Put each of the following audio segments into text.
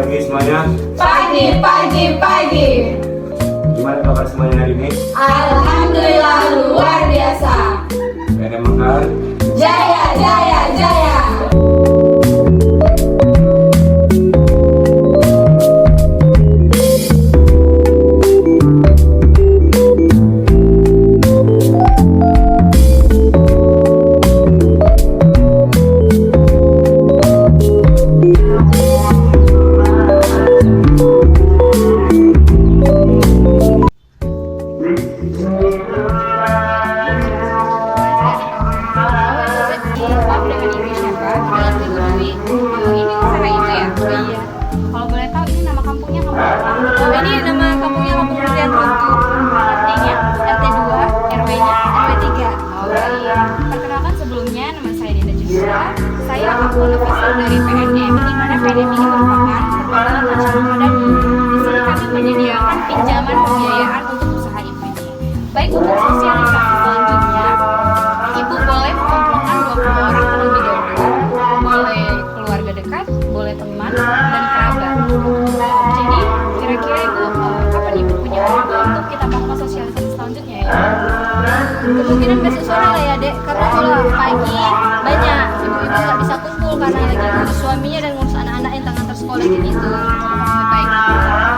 pagi semuanya. Pagi. Gimana kabar semuanya hari ini? Alhamdulillah luar biasa. Ada makan? Jaya. Ini nama kampungnya Kampung Pertian Runtuh. RT-nya RT2, RW-nya RW3. Perkenalkan sebelumnya, nama saya Dinda Junita. Saya akun official dari PNM, di mana PNM ini merupakan perkumpulan masyarakat madani. Di sini kami menyediakan pinjaman pembiayaan untuk usaha ibu ini. Baik untuk sosialisasi selanjutnya, ibu boleh mengumpulkan 20 orang terlebih dahulu, boleh keluarga dekat, boleh teman dan kerabat. Jadi kira-kira ibu kapan ibu punya waktu untuk kita melakukan sosialisasi selanjutnya ya? Kemungkinan besok sore lah ya dek, karena kalau pagi banyak ibu-ibu nggak bisa kumpul karena lagi ngurus suaminya dan ngurus anak-anak yang tengah tersekolah gitu. Baik.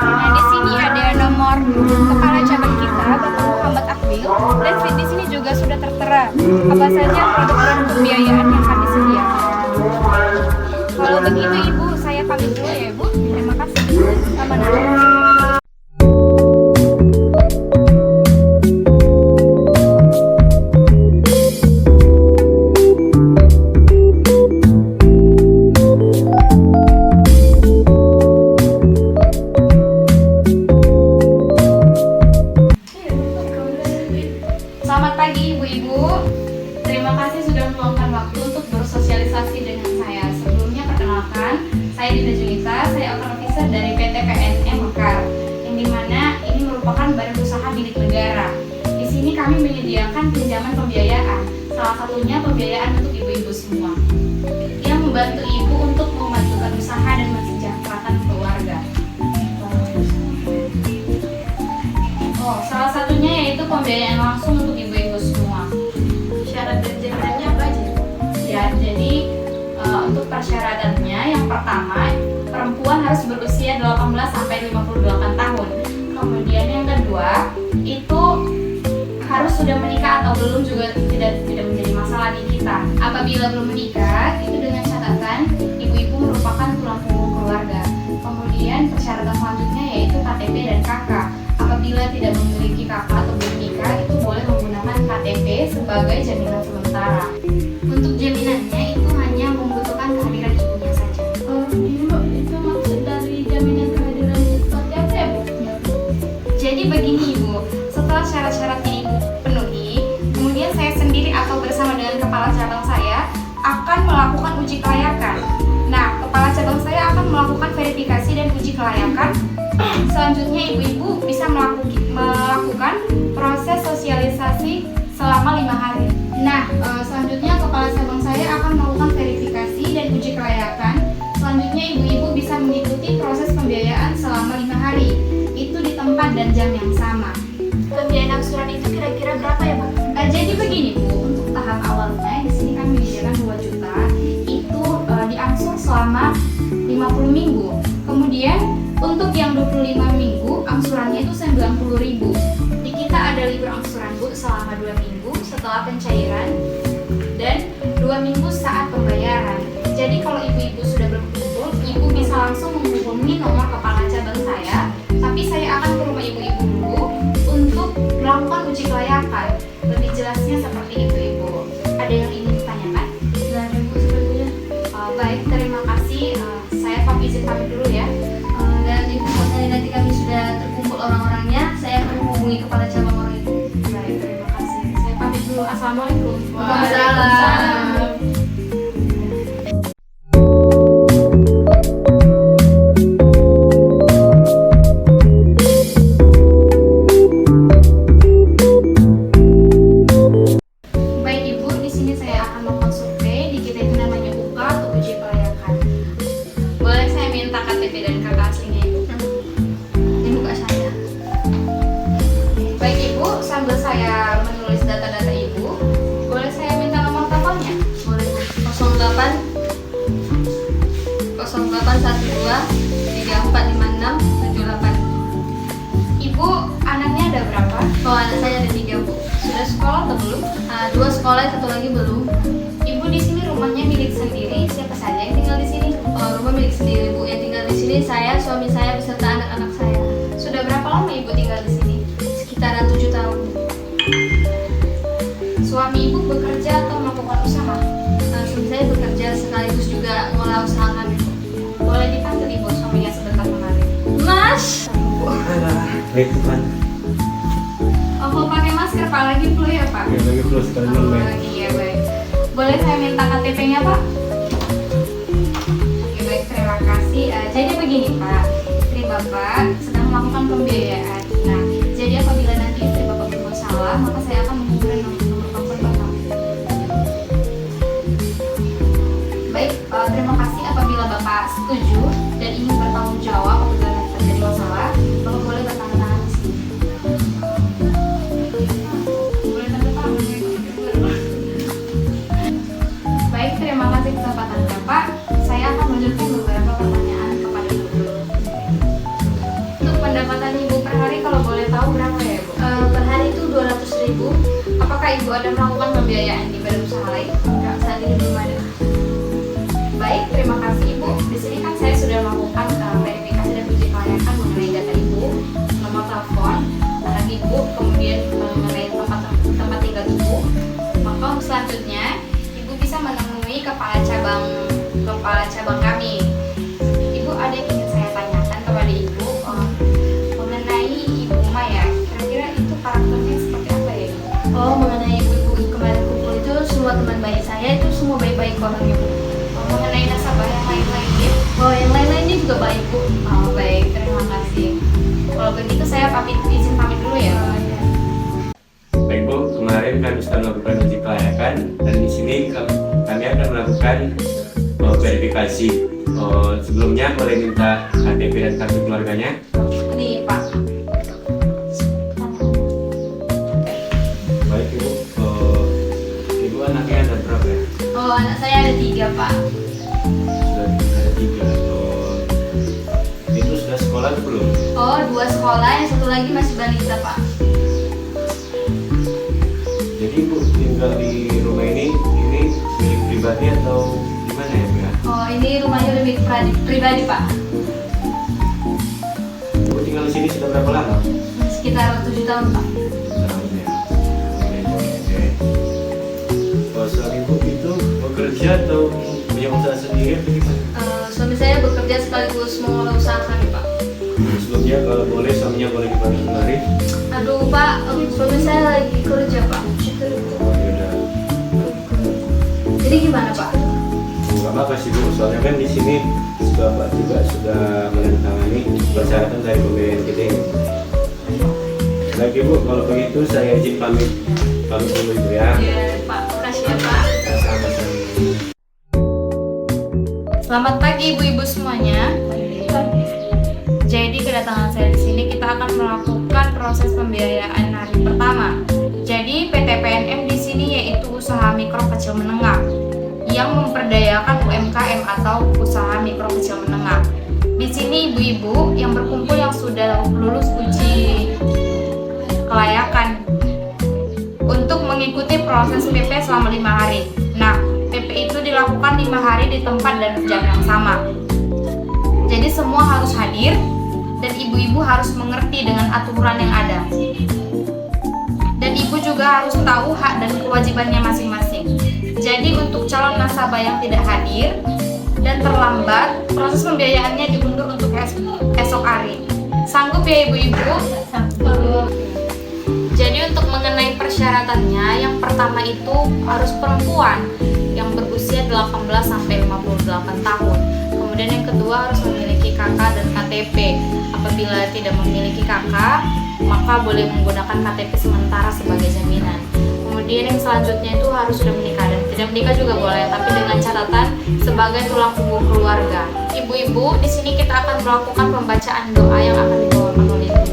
Nah di sini ada nomor kepala cabang kita, Bapak Muhammad Akbil, dan di sini juga sudah tertera apa saja produk-produk pembiayaan yang kami sediakan. Kalau begitu ibu, saya pamit dulu ya ibu. Terima kasih. Selamat datang. Selamat pagi ibu-ibu. Terima kasih sudah meluangkan waktu untuk bersosialisasi dengan saya. Sebelumnya perkenalkan, saya Dinda Junita, saya author officer dari PT PNM Mekar, yang dimana ini merupakan badan usaha milik negara. Di sini kami menyediakan pinjaman pembiayaan, salah satunya pembiayaan untuk ibu-ibu semua, yang membantu ibu untuk memajukan usaha dan mensejahterakan keluarga. Salah satunya yaitu pembiayaan langsung untuk ibu-ibu semua. Syarat dan jaminannya apa aja? Ya, jadi untuk persyaratannya yang pertama, perempuan harus berusia 18 sampai 58 tahun. Kemudian yang kedua, itu harus sudah menikah atau belum juga tidak menjadi masalah di kita. Apabila belum menikah, itu dengan catatan ibu-ibu merupakan tulang punggung keluarga. Kemudian persyaratan selanjutnya yaitu KTP dan KK. Apabila tidak memiliki kakak atau belum nikah, itu boleh menggunakan KTP sebagai jaminan sementara. Untuk jaminannya itu hanya membutuhkan kehadiran ibunya saja. Itu maksud dari jaminan kehadiran seperti apa ya Bu? Jadi begini ibu, setelah syarat-syarat ini ibu penuhi, kemudian saya sendiri atau bersama dengan kepala cabang saya akan melakukan uji kelayakan. Nah, kepala cabang saya akan melakukan verifikasi dan uji kelayakan. Selanjutnya ibu-ibu bisa melakukan proses sosialisasi selama 5 hari. Nah, selanjutnya kepala cabang saya akan melakukan verifikasi dan uji kelayakan. Selanjutnya ibu-ibu bisa mengikuti proses pembiayaan selama 5 hari. Itu di tempat dan jam yang sama. Pembiayaan angsuran itu kira-kira berapa ya Bu? Jadi begini Bu, untuk tahap awalnya di sini kami menyediakan 2 juta. Itu diangsur selama 50 minggu. Kemudian untuk yang 25 minggu, angsurannya itu 90.000. Di kita ada libur angsuran Bu selama 2 minggu setelah pencairan dan 2 minggu saat pembayaran. Jadi kalau ibu-ibu sudah berkumpul, ibu bisa langsung menghubungi nomor kepala cabang saya. Tapi saya akan ke rumah ibu-ibu dulu untuk melakukan uji kelayakan. Lebih jelasnya seperti itu ibu. Ada yang ingin ditanyakan? Tidak ada Bu sepertinya. Baik, terima kasih. Saya izin pamit dulu ya. Dan ibu nanti kami sudah terkumpul orang-orangnya, saya akan menghubungi kepala cabang orang itu. Baik, terima kasih. Saya pamit dulu. Assalamualaikum. Waalaikumsalam. Baik ibu, di sini saya akan melakukan survei. Di kita itu namanya UKA atau uji kelayakan. Boleh saya minta KTP dan KK belum? Dua sekolah, satu lagi belum. Ibu di sini rumahnya milik sendiri. Siapa saja yang tinggal di sini? Rumah milik sendiri Bu. Yang tinggal di sini saya, suami saya beserta anak-anak saya. Sudah berapa lama ibu tinggal di sini? Sekitaran 7 tahun. Suami ibu bekerja atau melakukan usaha? Suami saya bekerja sekaligus juga ngolah usaha kami. Boleh dipanggil ibu suaminya sebentar kemari. Mas, Baik bukan. Oh, mau pakai masker Pak, lagi flu ya Pak? Ya lagi terus sekarang Oh, baik. iya baik. Boleh saya minta KTP-nya Pak? Oke baik, terima kasih. Jadi begini Pak, istri Bapak sedang melakukan pembiayaan. Nah, jadi apabila nanti istri Bapak bermasalah, maka saya akan menghubungi nomor telepon Bapak. Baik, terima kasih. Apabila Bapak setuju dan ingin bertanggung jawab apabila nanti terjadi masalah, Bapak boleh bertanda tangan di sini. Boleh tanda tangan ya? Baik, terima kasih kesempatan Bapak. Saya akan menunjukkan beberapa pertanyaan kepada Ibu. Untuk pendapatan Ibu per hari kalau boleh tahu berapa ya Bu? per hari itu 200.000. Apakah Ibu ada melakukan pembiayaan di badan usaha lain? Enggak, saat ini belum ada. Baik, terima kasih Ibu. Di sini kan saya sudah melakukan verifikasi dan uji kelayakan mengenai data Ibu, nomor telepon, anak Ibu, kemudian mengenai tempat tinggal Ibu. Maka untuk selanjutnya, Ibu bisa menemui kepala cabang kami. Ibu ada yang ingin saya tanyakan kepada Ibu mengenai Ibu Maya. Kira-kira itu karakternya seperti apa ya Ibu? Oh, mengenai ibu-ibu kemarin kumpul itu semua teman baik saya itu semua baik-baik orangnya Bu. Mengenai nasabah yang lain-lainnya? Oh, yang lain-lainnya juga baik Bu. Oh, baik, terima kasih. Kalau begitu saya izin pamit dulu ya. Baik Bu, kemarin kami sudah melakukan uji kelayakan dan di sini kami akan melakukan verifikasi. Sebelumnya boleh minta KTP dan kartu keluarganya. Nih Pak. Baik Ibu, Ibu anaknya ada berapa ya? Oh, anak saya ada 3 Pak. Sudah ada 3. Itu sudah sekolah atau belum? Oh, 2 sekolah, yang satu lagi masih balita Pak. Jadi Ibu tinggal di rumah ini milik pribadi atau gimana ya Bu ya? Oh, ini rumahnya lebih pribadi Pak. Ibu tinggal di sini sudah berapa lama? Sekitar 7 tahun Pak. Tahun ya. Oke. Kalau suami Ibu itu bekerja atau punya usaha sendiri atau gimana? Suami saya bekerja sekaligus mengelola usaha kami Pak. Sebelumnya kalau boleh suaminya boleh dipanggil kemari. Aduh Pak, suami saya lagi kerja Pak. Oh yaudah. Jadi gimana Pak? Enggak apa-apa sih Bu, soalnya kan di sini Bapak juga sudah menandatangani persyaratan dari pemberian kita ini. Lagi Bu, kalau begitu saya izin pamit dulu Ibu ya. Iya Pak, makasih ya Pak. Sama-sama. Selamat pagi ibu-ibu semuanya. Jadi kedatangan saya di sini kita akan melakukan proses pembiayaan hari pertama. Jadi PT PNM di sini yaitu usaha mikro kecil menengah yang memperdayakan UMKM atau usaha mikro kecil menengah. Di sini ibu-ibu yang berkumpul yang sudah lulus uji kelayakan untuk mengikuti proses PP selama 5 hari. Nah, PP itu dilakukan 5 hari di tempat dan jam yang sama. Jadi semua harus hadir dan ibu-ibu harus mengerti dengan aturan yang ada. Dan ibu juga harus tahu hak dan kewajibannya masing-masing. Jadi untuk calon nasabah yang tidak hadir dan terlambat, proses pembiayaannya diundur untuk esok hari. Sanggup ya ibu-ibu? Sanggup. Jadi untuk mengenai persyaratannya, yang pertama itu harus perempuan yang berusia 18 sampai 58 tahun. Kemudian yang kedua harus memiliki KK dan KTP. Apabila tidak memiliki KK, maka boleh menggunakan KTP sementara sebagai jaminan. Kemudian yang selanjutnya itu harus sudah menikah dan tidak menikah juga boleh, tapi dengan catatan sebagai tulang punggung keluarga. Ibu-ibu, di sini kita akan melakukan pembacaan doa yang akan dibawakan oleh ibu.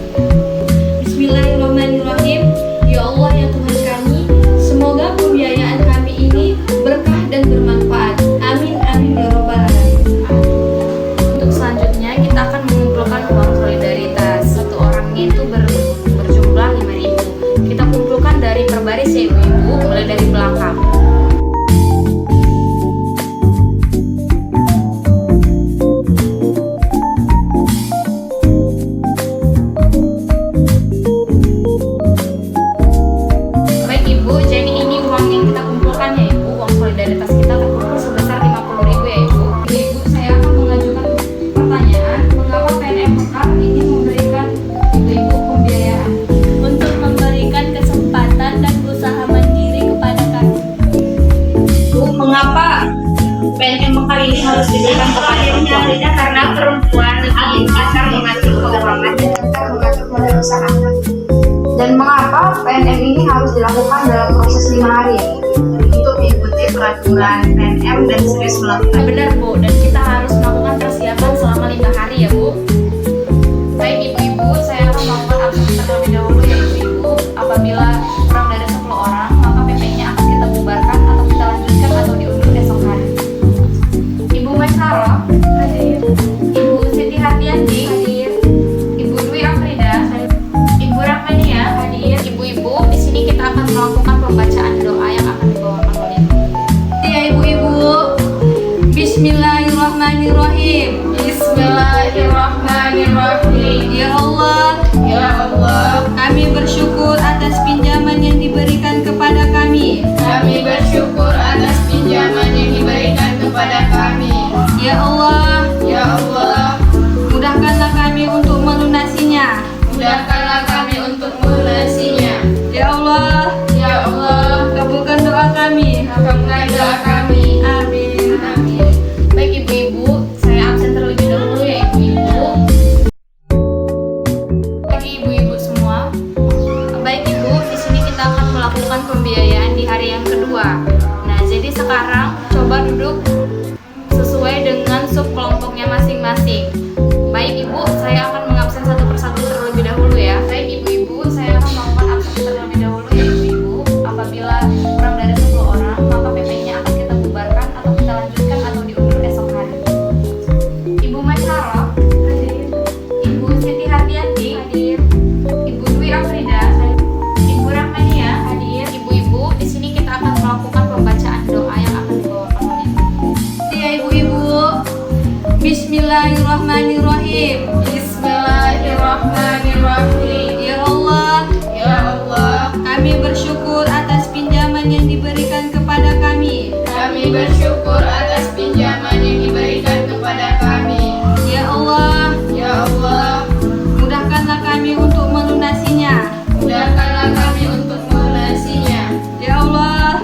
Bismillahirrahmanirrahim. Ya Allah ya Tuhan kami, semoga pembiayaan kami ini berkah dan bermanfaat. Amin amin ya robbal alamin. Untuk selanjutnya kita akan mengumpulkan uang solidaritas. Satu orangnya itu berjumlah 5.000. Kita kumpulkan dari per baris ya ibu-ibu. ini harus diberikan kepada perempuan karena perempuan lebih akan mengatur keuangan dan akan mengatur modal usaha. Dan mengapa PNM ini harus dilakukan dalam proses 5 hari? Untuk mengikuti peraturan PNM dan serius melakukan. Benar Bu, dan kita harus melakukan persiapan selama 5 hari ya Bu. Baik ibu-ibu, saya akan melakukan absen terlebih dahulu ya ibu-ibu. Apabila kurang dari 10 orang, maka PP-nya akan kita bubarkan atau kita lanjutkan atau diundur esok hari. Ibu Maisara hadir. Ibu Siti Hardianti hadir. Ibu Dwi Afrida hadir. Ibu Rahmania hadir. Ibu-ibu, di sini kita akan melakukan pembacaan doa yang akan dibawakan oleh ibu. Ya ibu-ibu, Bismillahirrahmanirrahim. Bismillahirrahmanirrahim. Ya Allah, kami bersyukur atas pinjaman yang diberikan kepada kami. Kami bersyukur atas pinjaman yang diberikan kepada kami. Ya Allah, mudahkanlah kami untuk melunasinya. Mudahkanlah kami untuk melunasinya. Ya Allah, kabulkan doa kami. Kabulkan doa kami. Amin. Amin. Baik ibu-ibu, saya absen terlebih dahulu ya ibu-ibu. Bagi ibu-ibu semua, baik ibu, di sini kita akan melakukan pembiayaan di hari yang kedua. Nah, jadi sekarang coba duduk sesuai dengan sub kelompoknya masing-masing. Baik ibu, saya akan mengabsen satu persatu terlebih dahulu ya. Baik ibu-ibu, saya akan melakukan absen terlebih dahulu ya ibu-ibu. Apabila kurang dari 10 orang, maka PP-nya akan kita bubarkan atau kita lanjutkan atau diundur esok hari. Ibu Maisara hadir. Ibu Siti Hardianti hadir. Ibu Dwi Afrida hadir. Ibu Rahmania hadir. Ibu-ibu, di sini kita akan melakukan pembacaan doa yang akan dibawakan oleh ibu. Ya ibu-ibu, Bismillahirrahmanirrahim. Bismillahirrahmanirrahim. Ya Allah, kami bersyukur atas pinjaman yang diberikan kepada kami. Kami bersyukur atas pinjaman yang diberikan kepada kami. Ya Allah, mudahkanlah kami untuk melunasinya. Mudahkanlah kami untuk melunasinya. Ya Allah,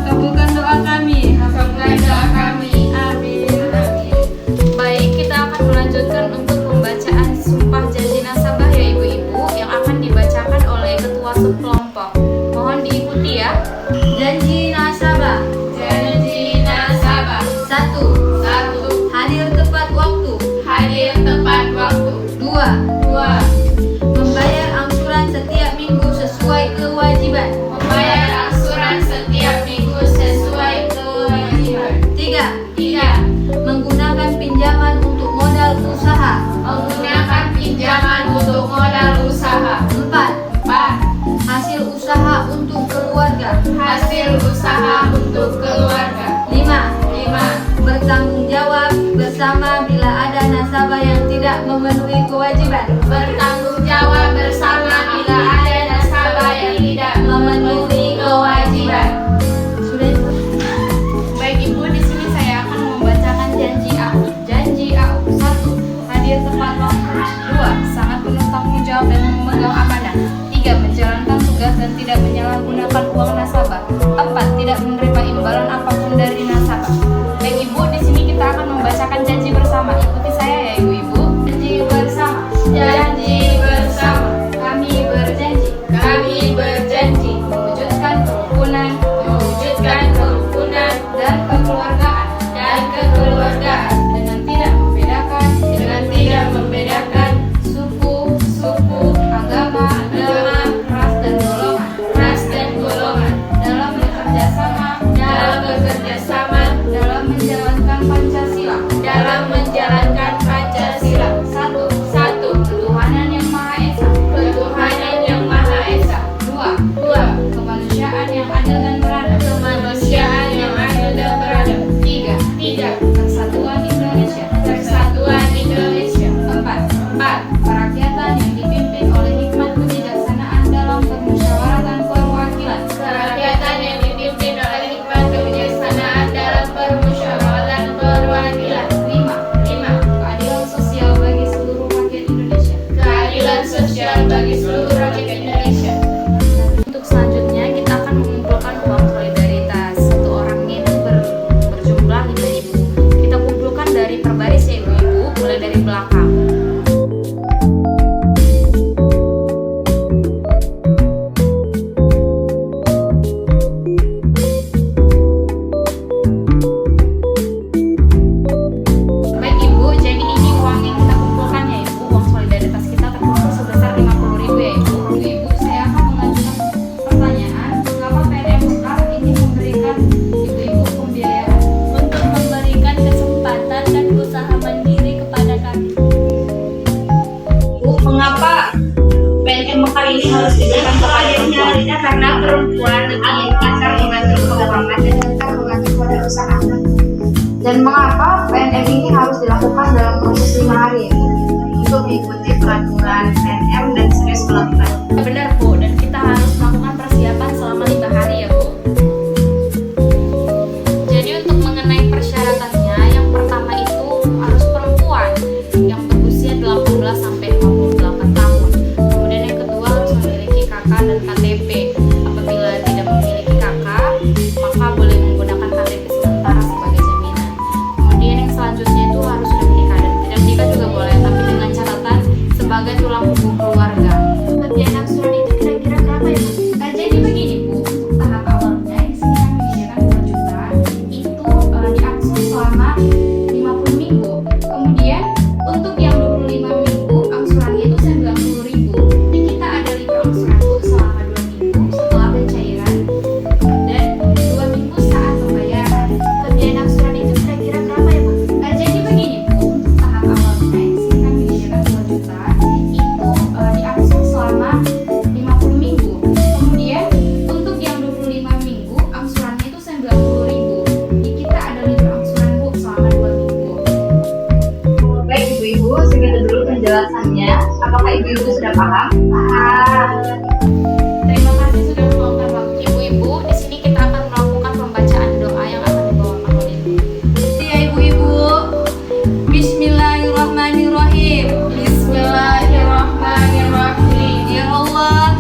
kabulkan doa kami. Kabulkan doa kami. Amin. Amin. Baik, kita akan melanjutkan untuk pembacaan sumpah janji nasabah ya ibu-ibu yang akan dibacakan oleh ketua subkelompok. Mohon diikuti ya. Janji nasabah. Janji nasabah. 1. 1. Hadir tepat waktu. Hadir tepat waktu. 2. 2. Membayar angsuran setiap minggu sesuai kewajiban. Membayar angsuran setiap minggu sesuai kewajiban. 3. 3. Menggunakan pinjaman untuk modal usaha. Menggunakan pinjaman untuk modal usaha. 4. 4. Hasil usaha untuk keluarga. Hasil usaha untuk keluarga. 5. 5. Bertanggung jawab bersama bila ada nasabah yang tidak memenuhi kewajiban. Bertanggung jawab bersama bila ada nasabah yang tidak memenuhi kewajiban. Sudah itu. Baik ibu, di sini saya akan membacakan janji AU. Janji AU. 1. Hadir tepat waktu. 2. Sangat penuh tanggung jawab dan memegang amanah. 3. Menjalankan tugas dan tidak menyalahgunakan uang nasabah. 4. Tidak menerima imbalan apapun dari nasabah. Baik ibu, di sini kita akan membacakan janji bersama. Ikuti saya ya ibu-ibu. Janji bersama. Janji bersama. Kami berjanji. Kami berjanji Mewujudkan kerukunan mewujudkan kerukunan dan kekeluargaan dan kekeluargaan dengan tidak membedakan suku, agama, ras dan golongan dalam bekerja sama dalam menjalankan Pancasila. Satu, ketuhanan yang Maha Esa. Ketuhanan yang Maha Esa. 2. 2. Kemanusiaan yang adil dan beradab. Kemanusiaan yang adil dan beradab. 3. 3. Persatuan Indonesia. Persatuan Indonesia. 4. Kerakyatan yang dipimpin oleh hikmat kebijaksanaan dalam permusyawaratan perwakilan. Kerakyatan yang dipimpin oleh hikmat kebijaksanaan dalam permusyawaratan perwakilan. 5. ini harus diberikan kepada perempuan karena perempuan lebih pintar mengatur keuangan dan pintar mengatur modal usaha. Dan mengapa PNM ini harus dilakukan dalam proses 5 hari? untuk mengikuti peraturan PNM dan serius melakukan. Benar Bu, dan kita harus melakukan persiapan selama 5 hari ya Bu. Jadi untuk mengenai persyaratannya, yang pertama itu harus perempuan yang berusia 18 sampai 58 tahun. Kemudian yang kedua harus memiliki KK dan KTP. Apabila tidak memiliki KK, maka boleh menggunakan KTP sementara sebagai jaminan. Kemudian yang selanjutnya itu harus sudah menikah, dan tidak menikah juga boleh, tapi dengan catatan sebagai tulang punggung keluarga. Kemudian angsuran itu kira-kira berapa ya Bu? Jadi begini Bu, untuk tahap awalnya di sini kami menyediakan 2 juta itu diangsur selama 50 minggu. Kemudian untuk yang 25 minggu angsurannya itu 90.000. Jadi kita ada libur angsuran Bu selama 2 minggu setelah pencairan dan 2 minggu saat pembayaran. Kemudian angsuran itu kira-kira berapa ya Bu? Jadi begini Bu, untuk tahap awalnya di sini kami menyediakan 2 juta itu diangsur selama 50 minggu. Kemudian untuk yang 25 minggu angsurannya itu 90.000. Jadi kita ada libur angsuran Bu selama 2 minggu. Baik ibu-ibu, segitu dulu penjelasannya. Apakah ibu-ibu sudah paham? Paham. Terima kasih sudah meluangkan waktu ibu-ibu. Di sini kita akan melakukan pembacaan doa yang akan dibawakan oleh ibu. Ya ibu-ibu, Bismillahirrahmanirrahim. Bismillahirrahmanirrahim. Ya Allah,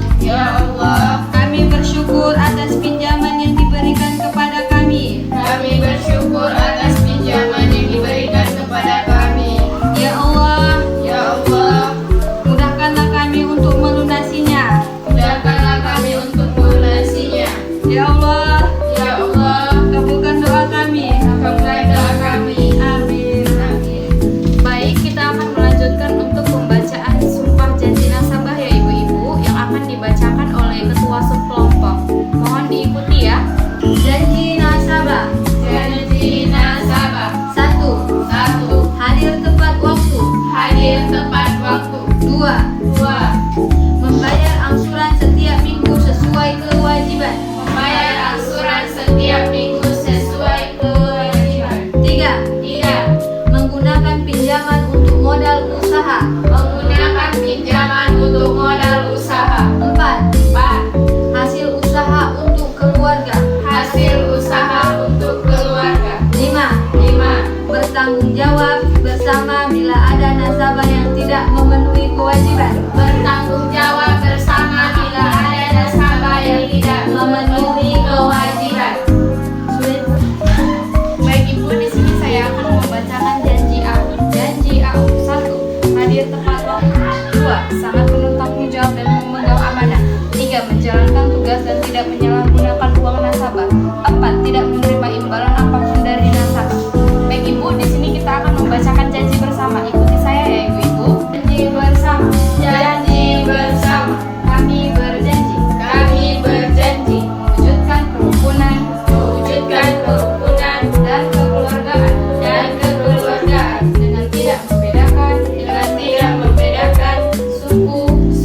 kami bersyukur atas pinjaman yang diberikan kepada kami. Kami bersyukur atas pinjaman yang diberikan kepada kami. Ya Allah, mudahkanlah kami untuk melunasinya. Mudahkanlah kami untuk melunasinya. Ya Allah, kabulkan doa kami. Kabulkan doa kami. Amin. Baik, kita akan melanjutkan untuk pembacaan sumpah janji nasabah ya ibu-ibu, yang akan dibacakan oleh ketua subkelompok. Mohon diikuti ya. Janji nasabah. Janji nasabah. 1. Hadir tepat waktu. Hadir tepat waktu. 2. 2. Membayar angsuran setiap minggu sesuai kewajiban. Membayar angsuran setiap minggu sesuai kewajiban. 3. Menggunakan pinjaman untuk modal usaha. Menggunakan pinjaman untuk modal usaha. 4. Hasil usaha untuk keluarga. Hasil usaha untuk keluarga. 5. Bertanggung jawab bersama bila ada nasabah yang tidak memenuhi kewajiban. Bertanggung jawab bersama bila ada nasabah yang tidak memenuhi kewajiban. Baik ibu, di sini saya akan membacakan janji AU. Janji AU 1. Hadir tepat waktu. 2. Sangat penuh tanggung jawab dan memegang amanah. 3. Menjalankan tugas dan tidak menyalahgunakan uang nasabah. 4. Tidak menerima imbalan apapun dari nasabah. Baik ibu, di sini kita akan membacakan janji bersama. Ikuti saya ya ibu-ibu. Janji bersama. Janji bersama. Kami berjanji. Kami berjanji mewujudkan kerukunan. Mewujudkan kerukunan dan kekeluargaan. Dan kekeluargaan dengan tidak membedakan. Dengan tidak membedakan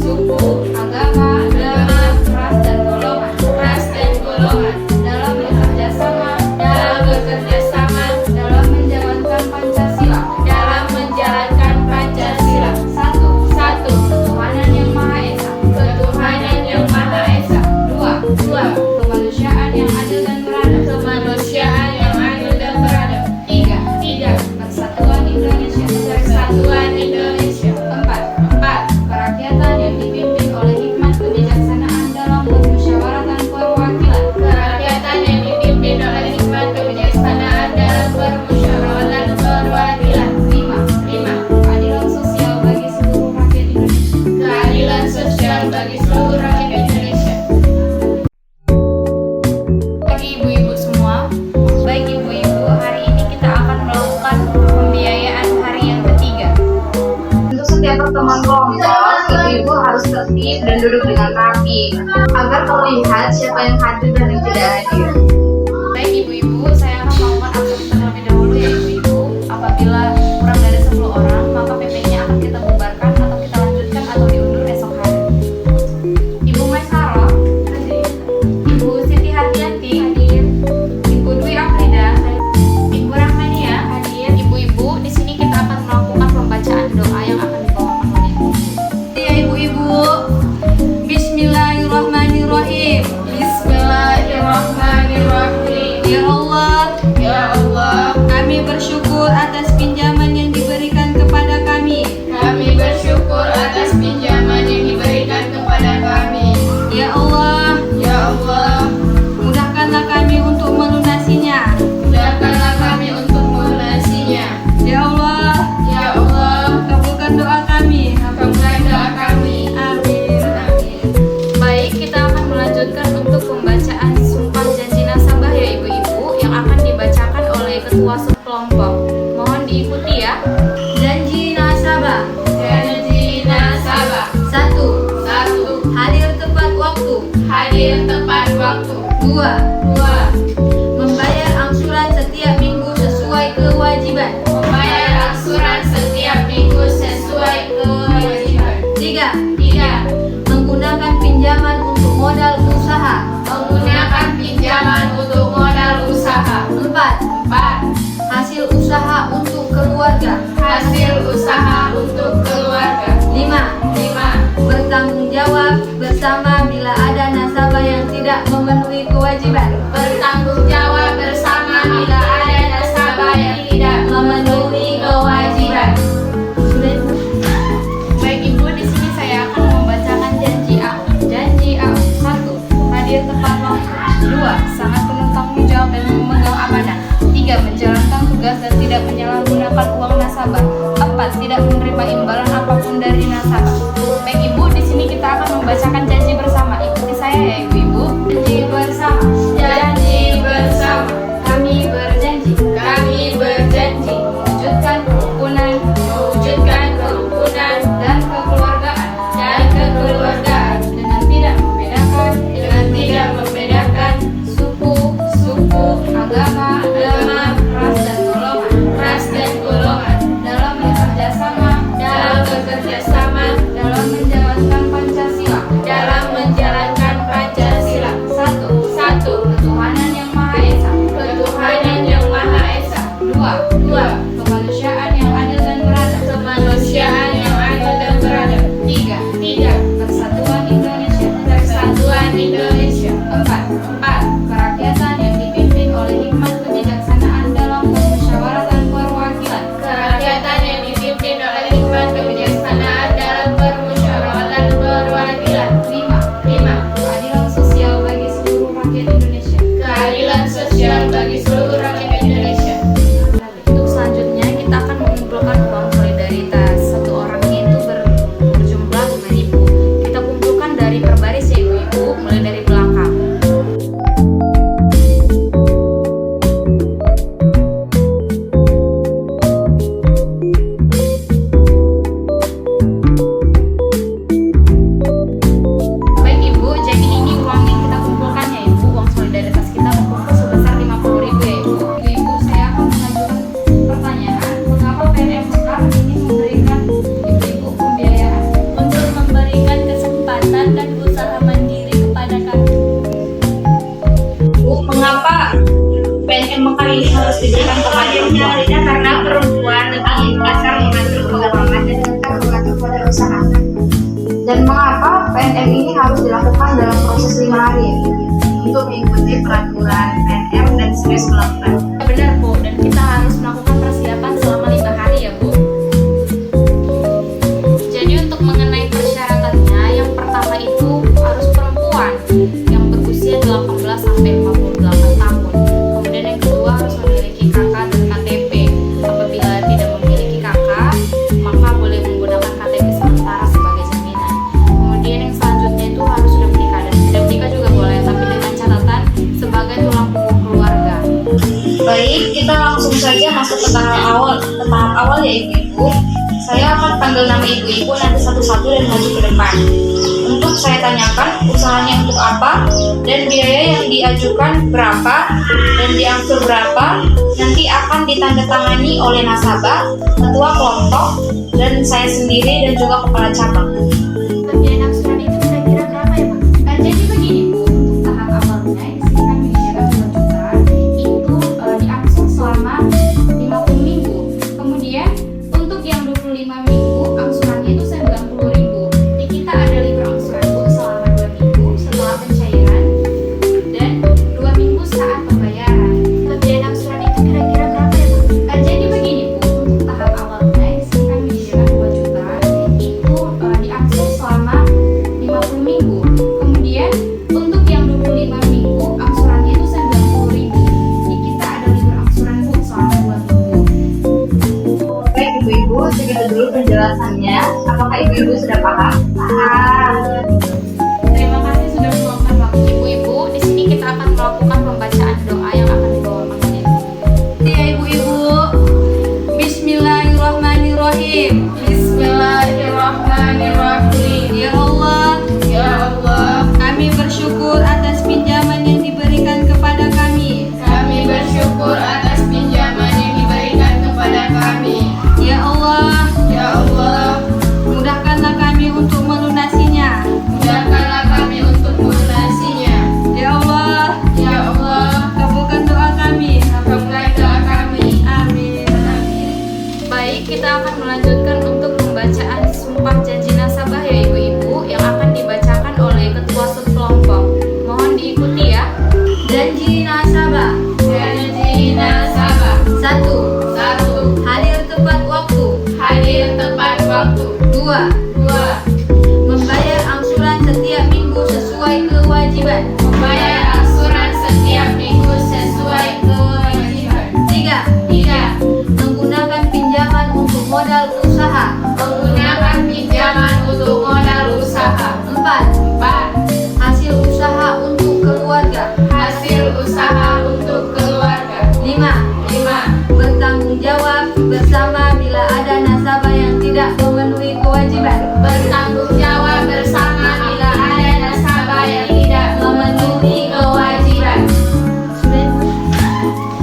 suku, agama, ras dan golongan. Ras dan golongan. Dalam bekerja sama. Dalam bekerja sama. Dalam menjalankan Pancasila. Dalam menjalankan Pancasila. 1. Ketuhanan yang Maha Esa. Ketuhanan yang Maha Esa. 2. Kemanusiaan yang adil dan beradab. Kemanusiaan yang adil dan beradab. 3. Persatuan Indonesia. Persatuan Indonesia. 4. Kerakyatan yang dipimpin oleh hikmat kebijaksanaan dalam permusyawaratan perwakilan. Kerakyatan yang dipimpin oleh hikmat kebijaksanaan dalam permusyawaratan perwakilan. 5. Keadilan sosial bagi seluruh rakyat Indonesia. Keadilan sosial bagi seluruh rakyat Indonesia. Bagi ibu-ibu semua, baik ibu-ibu, hari ini kita akan melakukan pembiayaan hari yang ketiga. Untuk setiap pertemuan kelompok, ibu-ibu harus tertib dan duduk dengan rapi agar terlihat siapa yang hadir dan yang tidak hadir. Baik ibu-ibu, saya akan melakukan absen terlebih dahulu ya ibu-ibu. Apabila kurang dari 10 orang, maka PP-nya akan kita bubarkan atau kita lanjutkan atau diundur esok hari. Ya Allah, Ya Allah, kami bersyukur atas pinjaman yang diberikan kepada kami. kami bersyukur atas pinjaman yang diberikan kepada kami. Ya Allah, Ya Allah, mudahkanlah kami untuk melunasinya. mudahkanlah kami untuk melunasinya. Ya Allah, Ya Allah, kabulkan doa kami. kabulkan doa kami. Amin. Amin. Baik, kita akan melanjutkan untuk pembacaan sumpah janji nasabah ya ibu-ibu yang akan dibacakan oleh ketua subkelompok. Mohon diikuti ya. Janji nasabah. Janji nasabah. 1. 1. Hadir tepat waktu. Hadir tepat waktu. 2. 2. Membayar angsuran setiap minggu sesuai kewajiban. Membayar angsuran setiap minggu sesuai kewajiban. 3. 3. Menggunakan pinjaman untuk modal usaha. Menggunakan pinjaman untuk modal usaha. 4. 4. Hasil usaha untuk keluarga. Hasil usaha untuk keluarga. 5. 5. Bertanggung jawab bersama bila ada nasabah yang tidak memenuhi kewajiban. Bertanggung jawab bersama bila ada nasabah yang tidak memenuhi kewajiban. Sudah Ibu? Baik ibu, di sini saya akan membacakan janji A. Janji A. 1. Hadir tepat waktu. 2. Sangat penuh tanggung jawab dan memegang amanah. 3. Menjalankan tugas dan tidak menyalahgunakan uang nasabah. 4. Tidak menerima imbalan apapun dari nasabah. Baik ibu, di sini kita akan membacakan janji bersama. Ikuti saya ya ibu-ibu. Janji bersama. Janji bersama. Kami berjanji. Kami berjanji mewujudkan kerukunan, mewujudkan kerukunan dan kekeluargaan, dengan tidak membedakan suku, agama, ras dan golongan, dalam bekerja sama, dalam menjalankan Pancasila. 1. Ketuhanan yang Maha Esa. 2. Kemanusiaan yang adil dan beradab. 3. Persatuan Indonesia. 4. Kerakyatan yang dipimpin oleh hikmat kebijaksanaan dalam permusyawaratan perwakilan. 5. Keadilan sosial bagi seluruh rakyat Indonesia. Untuk selanjutnya kita akan mengumpulkan uang solidaritas. Satu orangnya itu berjumlah 5.000. Kita kumpulkan dari per baris ya ibu-ibu, mulai dari belakang. Baik ibu, jadi ini uang yang kita kumpulkan ya ibu. Uang solidaritas kita berkumpul sebesar 50.000 ya ibu. Ibu, saya akan mengajukan pertanyaan. Mengapa PNM Mekar ini memberikan ibu-ibu pembiayaan untuk memberikan kesempatan dan usaha mandiri kepada kami? Bu, mengapa PNM Mekar ini harus diberikan kepada perempuan? Karena perempuan lebih kasar mengatur keuangan dan tetap mengatur pada usaha. Dan mengapa PNM ini harus dilakukan dalam proses 5 hari? Untuk mengikuti peraturan PNM dan serius melakukan. Benar Bu, dan kita harus melakukan persiapan selama 5 hari ya Bu. Jadi untuk mengenai persyaratannya, yang pertama itu harus perempuan yang berusia 18 sampai 58 tahun. Kemudian yang kedua harus memiliki KK dan KTP. Apabila tidak memiliki KK, maka boleh menggunakan KTP sementara sebagai jaminan. Kemudian yang selanjutnya itu harus sudah menikah, dan tidak menikah juga boleh, tapi dengan catatan sebagai tulang punggung keluarga. Baik, kita langsung saja masuk ke tahap awal ya ibu-ibu. Saya akan panggil nama ibu-ibu nanti satu-satu dan maju ke depan. Untuk saya tanyakan usahanya untuk apa dan biaya yang diajukan berapa dan diangsur berapa, nanti akan ditandatangani oleh nasabah, ketua kelompok, dan saya sendiri dan juga kepala cabang. Pembiayaan angsuran itu kira-kira berapa ya Bu? Jadi begini Bu, untuk tahap awalnya yang sini kami menyediakan 2 juta itu diangsur selama 50 minggu. Kemudian untuk yang 25 minggu angsurannya itu 90.000. Di kita ada libur angsuran Bu selama 2 minggu setelah pencairan dan 2 minggu saat pembayaran. ibu-ibu sudah paham? Paham. Terima kasih sudah meluangkan waktu ibu-ibu. Di sini kita akan melakukan pembacaan doa yang akan dibawakan oleh ibu. Ya ibu-ibu, Bismillahirrahmanirrahim. Bismillahirrahmanirrahim. Ya Allah, Ya Allah, kami bersyukur atas pinjaman yang diberikan kepada kami. kami bersyukur atas pinjaman yang diberikan kepada kami. Ya Allah, Ya Allah, mudahkanlah kami untuk melunasinya. mudahkanlah kami untuk melunasinya. Ya Allah, Ya Allah, kabulkan doa kami. kabulkan doa kami. Amin. Baik, kita akan melanjutkan untuk pembacaan sumpah janji nasabah ya ibu-ibu yang akan dibacakan oleh ketua subkelompok. Mohon diikuti ya. Janji nasabah. Janji nasabah. 1. 1. Hadir tepat waktu. Hadir tepat waktu. 2. 2. Membayar angsuran setiap minggu sesuai kewajiban. Membayar angsuran setiap minggu sesuai kewajiban. 3. 3. Menggunakan pinjaman untuk modal usaha. Menggunakan pinjaman untuk modal usaha. 4. 4. Hasil usaha untuk keluarga. Hasil usaha untuk keluarga. 5. 5. Bertanggung jawab bersama bila ada nasabah yang tidak memenuhi kewajiban. Bertanggung jawab bersama bila ada nasabah yang tidak memenuhi kewajiban.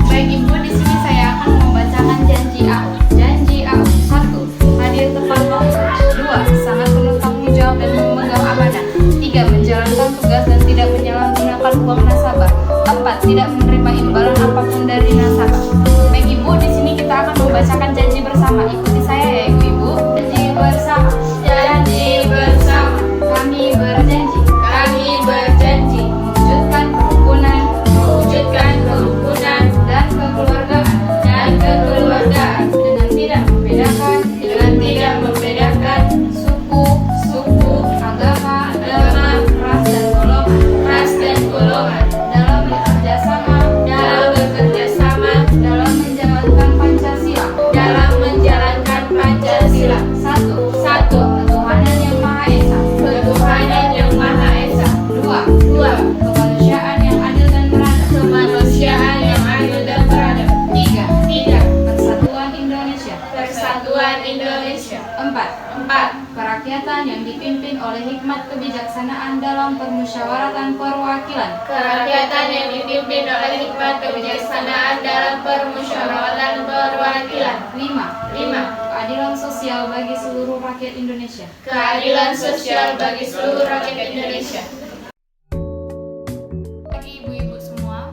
Baik ibu, di sini saya akan membacakan janji AU. Janji AU. 1. Hadir tepat waktu. 2. Sangat penuh tanggung jawab dan memegang amanah. 3. Menjalankan tugas dan tidak menyalahgunakan uang nasabah. 4. Tidak menerima imbalan apapun dari nasabah. Baik ibu, di sini kita akan membacakan janji bersama. Ikuti saya ya ibu-ibu. Janji bersama. Janji bersama. Kami berjanji. Kami berjanji mewujudkan kerukunan, dan kekeluargaan dengan tidak membedakan suku, agama, ras dan golongan dalam bekerja sama dalam menjalankan Pancasila. 1. Ketuhanan yang Maha Esa. 2. Kemanusiaan yang adil dan beradab. 3. Persatuan Indonesia. 4. Kerakyatan yang dipimpin oleh hikmat kebijaksanaan dalam permusyawaratan perwakilan. 5. Keadilan sosial bagi seluruh rakyat Indonesia. Bagi ibu-ibu semua,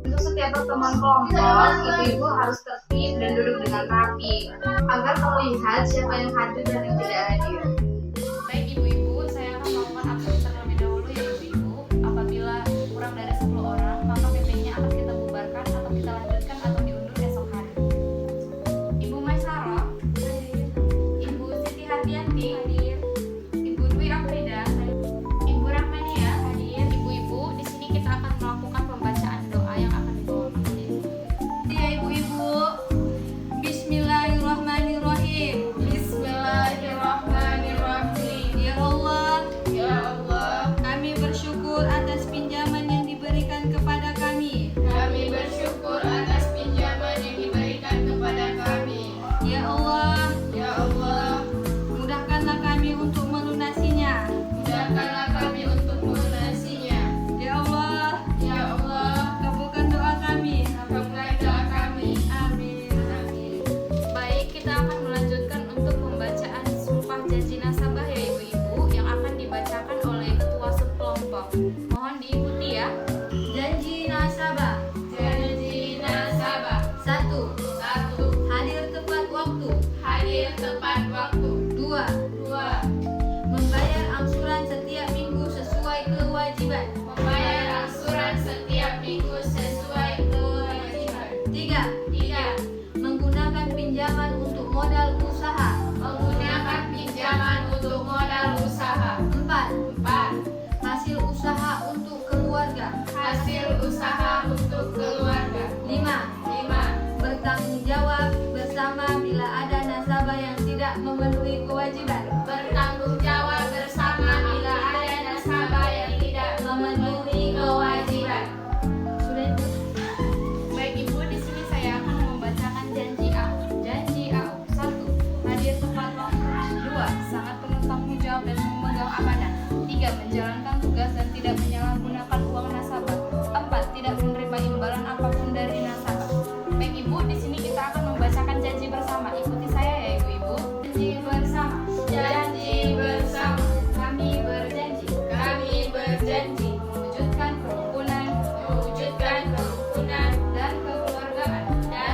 Untuk setiap pertemuan kelompok, ibu-ibu harus tertib dan duduk dengan rapi agar terlihat siapa yang hadir dan yang tidak hadir. baik ibu-ibu, saya akan melakukan absen terlebih dahulu ya ibu-ibu. Apabila kurang dari 10 orang, maka PP-nya akan kita bubarkan atau kita lanjutkan atau diundur esok hari. Ibu Maisaro, Ibu Siti Hardianti, Ibu Dwi Afrida, Ibu Rahmania, ibu-ibu, di sini kita akan melakukan pembacaan doa yang akan dibawakan oleh ibu. Ya ibu-ibu, Bismillahirrahmanirrahim. Bismillahirrahmanirrahim. Ya Allah, Ya Allah, kami bersyukur atas pinjaman yang diberikan kepada kami. kami bersyukur atas pinjaman yang diberikan kepada kami. Ya Allah, Ya Allah, mudahkanlah kami untuk melunasinya. mudahkanlah kami untuk melunasinya. Ya Allah, Ya Allah, kabulkan doa kami. kabulkan doa kami. Amin. Baik, kita akan melanjutkan untuk pembacaan sumpah janji nasabah ya ibu-ibu yang akan dibacakan oleh ketua subkelompok. Mohon diikuti ya. Janji nasabah. Janji nasabah. 1. 1. Hadir tepat waktu. Hadir tepat waktu. 2. 2. Membayar angsuran setiap minggu sesuai kewajiban. Membayar angsuran setiap minggu sesuai kewajiban. 3. 3. Menggunakan pinjaman untuk modal usaha. Menggunakan pinjaman untuk modal usaha. 4. 4. Hasil usaha untuk keluarga. Hasil usaha untuk keluarga. 5. 5. Bertanggung jawab tidak memenuhi kewajiban. Bertanggung jawab bersama bila ada nasabah yang tidak memenuhi kewajiban. Sudah Ibu? Baik Ibu, di sini saya akan membacakan janji AU. Janji AU. 1. Hadir tepat waktu. 2. Sangat penuh tanggung jawab dan memegang amanah. 3. Menjalankan tugas dan tidak menyalahgunakan uang nasabah. 4. Tidak menerima imbalan apapun dari nasabah. Baik Ibu, di sini kita akan membacakan janji bersama. Ikuti saya ya Ibu-ibu. Janji bersama. Janji bersama. Kami berjanji. Kami berjanji mewujudkan kerukunan, dan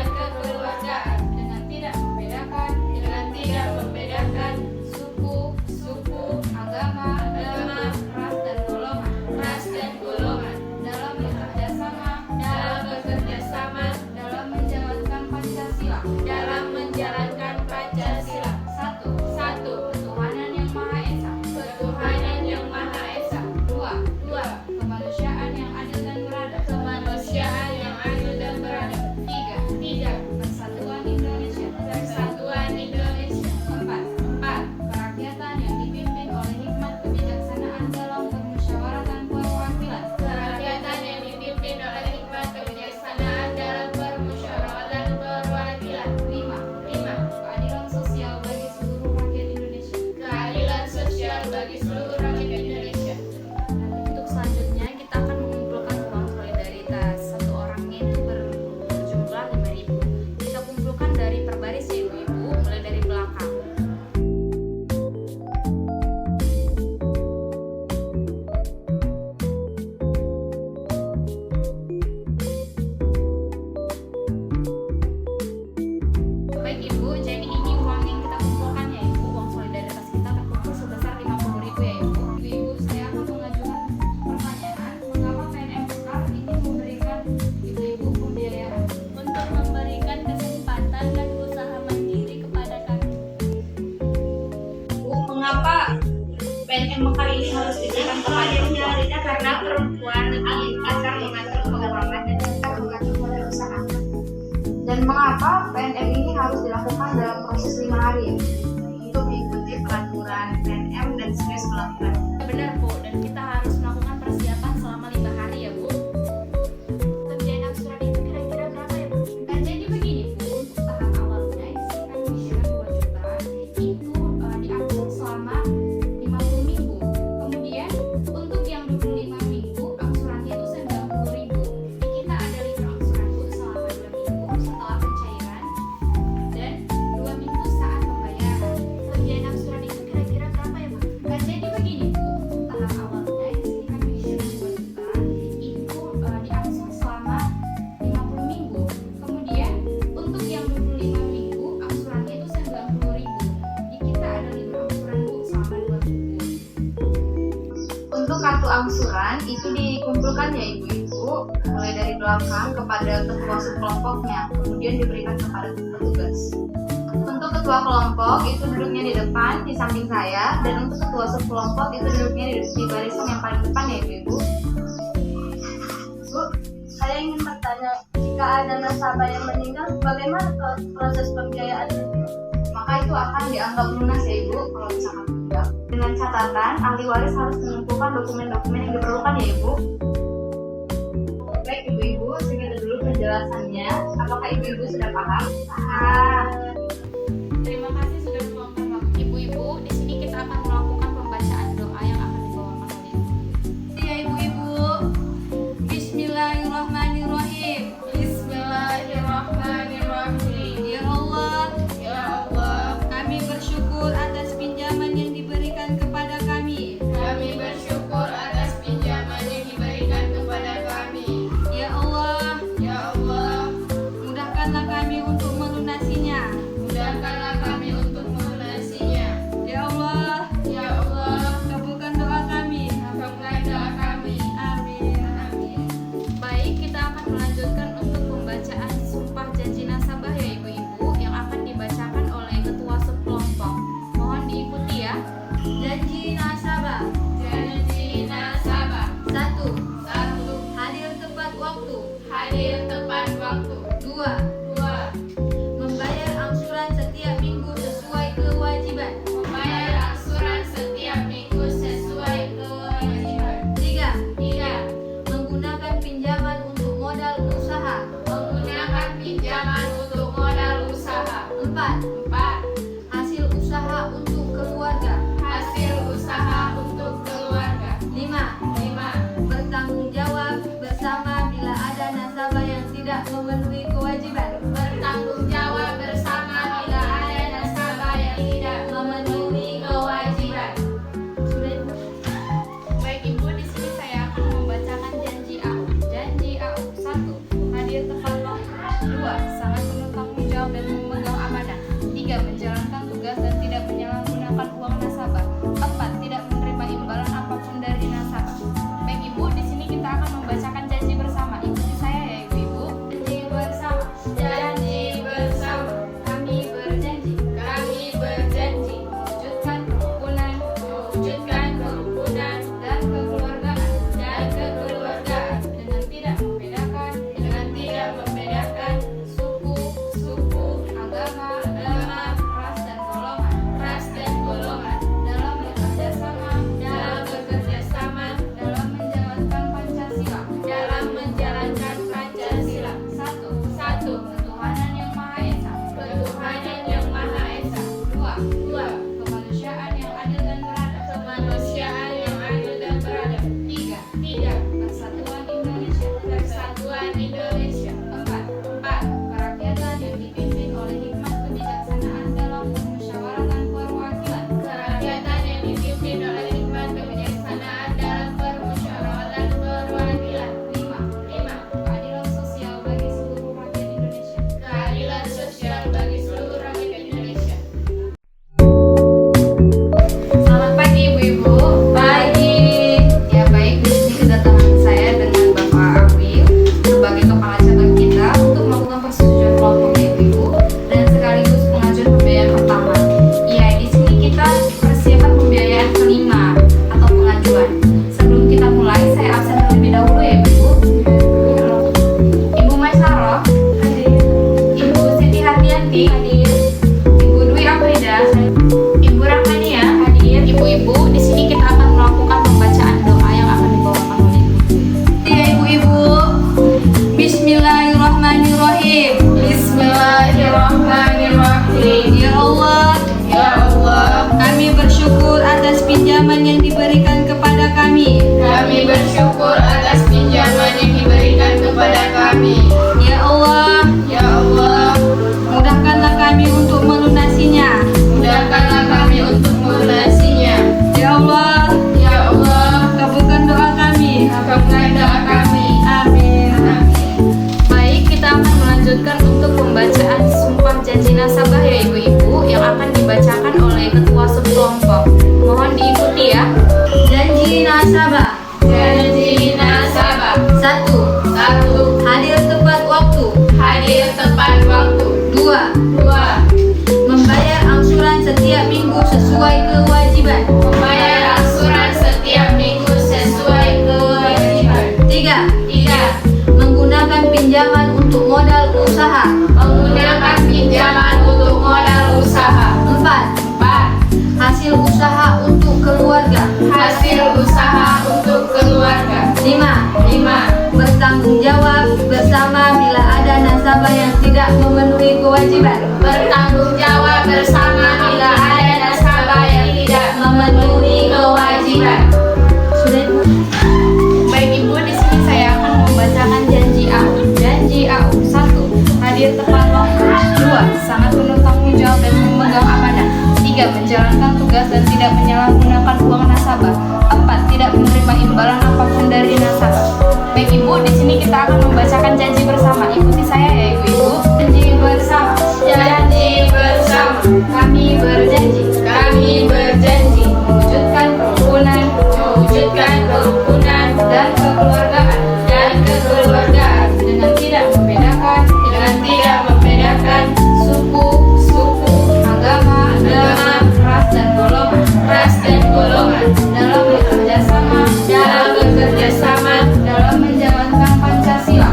kekeluargaan dengan tidak membedakan suku, agama, ras dan golongan dalam bekerja sama dalam menjalankan Pancasila. 1. Ketuhanan yang Maha Esa. 2. Kemanusiaan yang adil dan beradab. 3. Persatuan Indonesia. 4. Kerakyatan yang dipimpin oleh hikmat kebijaksanaan dalam permusyawaratan perwakilan. 5. Keadilan sosial bagi seluruh rakyat Indonesia. Untuk selanjutnya kita akan mengumpulkan uang solidaritas. Satu orangnya itu berjumlah 5.000. Kita kumpulkan dari per baris ya Ibu-ibu, mulai dari belakang. Baik Ibu, jadi ini uang yang kita kumpulkan ya Ibu. Uang solidaritas kita terkumpul sebesar 50.000 ya Ibu. Ibu, saya akan mengajukan pertanyaan. Mengapa PNM Mekar ini memberikan ibu-ibu pembiayaan? Untuk memberikan kesempatan dan usaha mandiri kepada kami. Bu, mengapa PNM Mekar ini harus diberikan kepadanya? Karena perempuan lebih akan mengatur keuangan dan akan mengatur modal usaha. Dan mengapa PNM ini harus dilakukan dalam proses 5 hari? Untuk mengikuti peraturan PNM dan stres melakukan. Benar Bu, dan kita harus melakukan persiapan selama 5 hari ya Bu. Pembiayaan angsuran itu kira-kira berapa ya Bu? Jadi begini Bu, untuk tahap awalnya isikan iuran 2 juta itu diatur selama 50 minggu. Kemudian untuk yang 25 minggu angsurannya itu 90.000. Di kita ada libur angsuran Bu selama 2 minggu setelah pencairan dan 2 minggu saat pembayaran. Pembiayaan angsuran itu kira-kira berapa ya Bu? Jadi begini Bu, tahap awalnya isikan iuran 2 juta itu diangsur selama 50 minggu. Kemudian untuk yang 25 minggu angsurannya itu 90.000. Di kita ada libur angsuran Bu selama 2 minggu. Untuk kartu angsuran itu dikumpulkan ya ibu-ibu, mulai dari belakang kepada ketua subkelompoknya, kemudian diberikan kepada petugas. Untuk ketua kelompok itu duduknya di depan di samping saya, dan untuk ketua subkelompok itu duduknya di barisan yang paling depan ya ibu-ibu. Bu, saya ingin bertanya, jika ada nasabah yang meninggal, bagaimana proses pembiayaannya? Maka itu akan dianggap lunas ya ibu kalau misalkan tidak. Dengan catatan ahli waris harus mengumpulkan dokumen-dokumen yang diperlukan ya ibu. Baik ibu-ibu, segitu dulu penjelasannya. Apakah ibu-ibu sudah paham? Terima kasih sudah meluangkan waktu. Ibu-ibu, di sini kita akan melakukan pembacaan doa yang akan dibawakan oleh Ibu. Ya ibu-ibu, Bismillahirrahmanirrahim. Bismillahirrahmanirrahim. Ya Allah, kami bersyukur atas pinjaman yang diberikan kepada kami. Kami bersyukur atas pinjaman yang diberikan kepada kami. Ya Allah, Ya Allah, mudahkanlah kami untuk melunasinya. 4. Hasil usaha untuk keluarga. Hasil usaha untuk keluarga. 5. Bertanggung jawab bersama bila ada nasabah yang tidak memenuhi kewajiban. Bertanggung jawab bersama bila ada nasabah yang tidak memenuhi kewajiban. Baik Ibu, di sini saya akan membacakan janji AU. Janji AU 1. Hadir tepat waktu. 2. Sangat penuh tanggung jawab dan memegang amanah. 3. Menjalankan tugas dan tidak menyalahgunakan uang nasabah. 4. Tidak menerima imbalan apapun dari nasabah. Baik Ibu, di sini kita akan membacakan janji bersama. Ikuti saya ya Ibu-ibu. Janji bersama. Janji bersama. Kami berjanji. Kami berjanji mewujudkan kerukunan, dan kekeluargaan dengan tidak membedakan suku, agama, ras dan golongan dalam bekerja sama dalam menjalankan Pancasila. 1. Ketuhanan yang Maha Esa. 2. Kemanusiaan yang adil dan beradab. 3. Persatuan Indonesia. 4. Kerakyatan yang dipimpin oleh hikmat kebijaksanaan dalam permusyawaratan perwakilan. 5. Keadilan sosial bagi seluruh rakyat Indonesia. Selamat pagi Ibu-ibu. Pagi. Ya baik, di sini kedatangan saya dengan Bapak Awil sebagai kepala cabang kita untuk melakukan persetujuan kelompok Ibu-ibu dan sekaligus pengajuan pembiayaan pertama. Ya, di sini kita persiapan pembiayaan kelima atau pengajuan. Sebelum kita mulai, saya absen terlebih dahulu ya Ibu. Ibu Maisaro, Ibu Siti Hardianti, Ibu Dwi Afrida, Ibu Rahmania, Ibu-ibu, di sini kita akan melakukan pembacaan doa yang akan dibawakan oleh Ibu. Ya ibu-ibu, Bismillahirrahmanirrahim. Ya Allah, kami bersyukur atas pinjaman yang diberikan kepada kami. Ya Allah, mudahkanlah kami untuk melunasinya. Ya Allah, kabulkan doa kami. Amin. Baik, kita akan melanjutkan untuk pembacaan sumpah janji nasabah ya Ibu-ibu yang akan dibacakan oleh ketua subkelompok. Mohon diikuti ya. Janji nasabah. 1. Hadir tepat waktu. 2. Membayar angsuran setiap minggu sesuai kewajiban. 3. Menggunakan pinjaman untuk modal usaha. 4. Hasil usaha untuk keluarga. 5. Bertanggung jawab bersama bila ada nasabah yang tidak memenuhi kewajiban. Bertanggung jawab bersama bila ada nasabah yang tidak memenuhi kewajiban. Sudah Ibu? Baik Ibu, di sini saya akan membacakan janji AU. Janji AU 1. Hadir tepat waktu. 2. Sangat penuh tanggung jawab dan memegang amanah. 3. Menjalankan tugas dan tidak menyalahgunakan uang nasabah. 4. Tidak menerima imbalan apapun dari nasabah. Baik Ibu, di sini kita akan membacakan janji bersama. Ikuti saya ya Ibu-ibu. Janji bersama. Kami berjanji mewujudkan kerukunan, dan kekeluargaan dengan tidak membedakan suku, agama, ras dan golongan dalam bekerja sama dalam menjalankan Pancasila.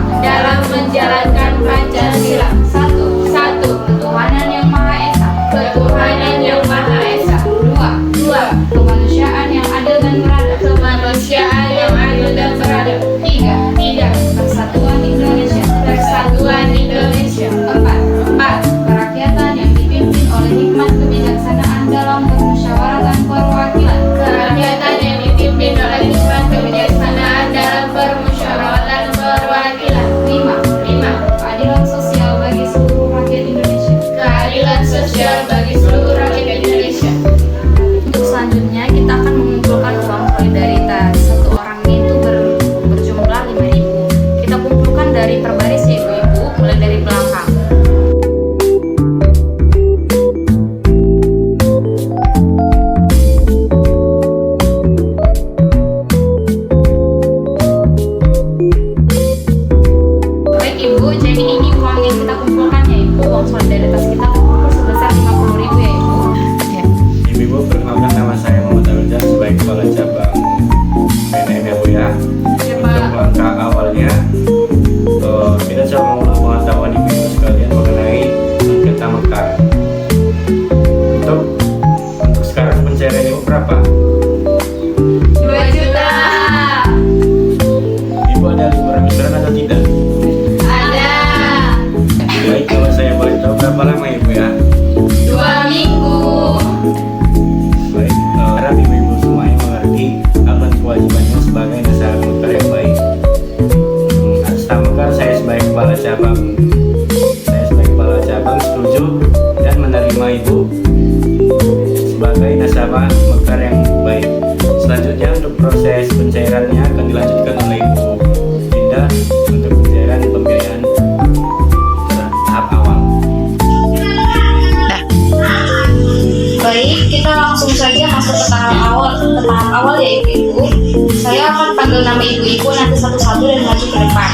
ibu-ibu nanti satu-satu dan maju ke depan.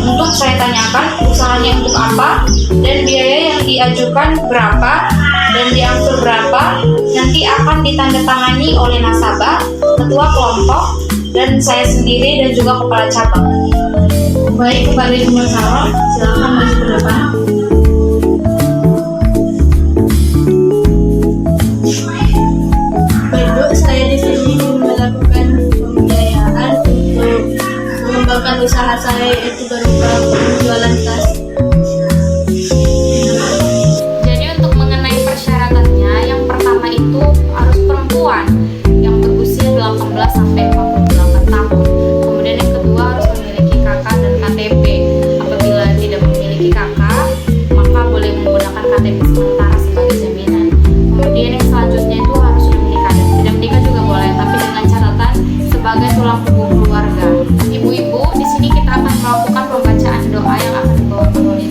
Untuk saya tanyakan usahanya untuk apa dan biaya yang diajukan berapa dan diangsur berapa, nanti akan ditandatangani oleh nasabah, ketua kelompok, dan saya sendiri dan juga kepala cabang. Baik, kepada Ibu Masalah, silakan maju ke depan. Ibu, saya di sini melakukan pembiayaan untuk mengembangkan usaha saya, yaitu berupa penjualan tas. Jadi untuk mengenai persyaratannya, yang pertama itu harus perempuan yang berusia 18 sampai 48 tahun. Kemudian yang kedua harus memiliki KK dan KTP. Apabila tidak memiliki KK, maka boleh menggunakan KTP sementara sebagai jaminan. Kemudian yang selanjutnya itu harus sudah menikah. Dan tidak menikah juga boleh, tapi dengan catatan sebagai tulang punggung keluarga. Ibu-ibu, di sini kita akan melakukan pembacaan doa yang akan dibawa penulis.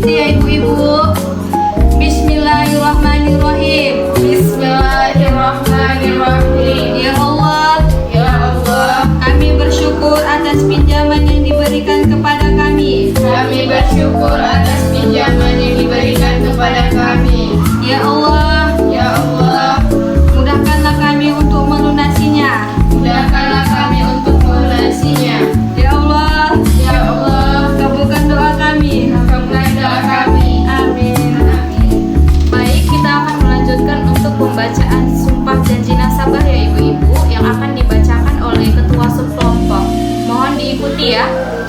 Ya ibu-ibu, Bismillahirrahmanirrahim. Bismillahirrahmanirrahim. Ya Allah, Ya Allah, kami bersyukur atas pinjaman yang diberikan kepada kami. kami bersyukur atas pinjaman yang diberikan kepada kami. Ya Allah, Ya Allah, mudahkanlah kami untuk melunasinya. mudahkanlah kami untuk melunasinya. Ya Allah, Ya Allah, kabulkan doa kami. kabulkan doa kami. Amin. Baik, kita akan melanjutkan untuk pembacaan sumpah janji nasabah ya ibu-ibu yang akan dibacakan oleh ketua subkelompok. Mohon diikuti ya.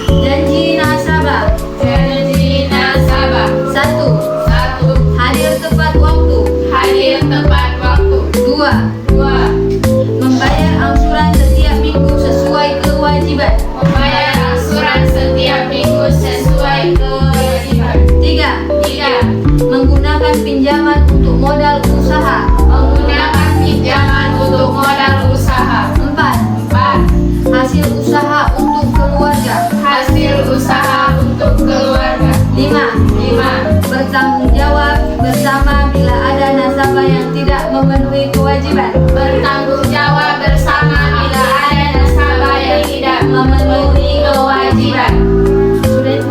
Janji nasabah. Janji nasabah. 1. Hadir tepat waktu. Hadir tepat waktu. 2. Membayar angsuran setiap minggu sesuai kewajiban. Membayar angsuran setiap minggu sesuai kewajiban. 3. Menggunakan pinjaman untuk modal usaha. Menggunakan pinjaman untuk modal usaha. 4. Hasil usaha untuk keluarga. Hasil usaha untuk keluarga. 5. Bertanggung jawab bersama bila ada nasabah yang tidak memenuhi kewajiban. Bertanggung jawab bersama bila ada nasabah yang tidak memenuhi kewajiban. Sudah.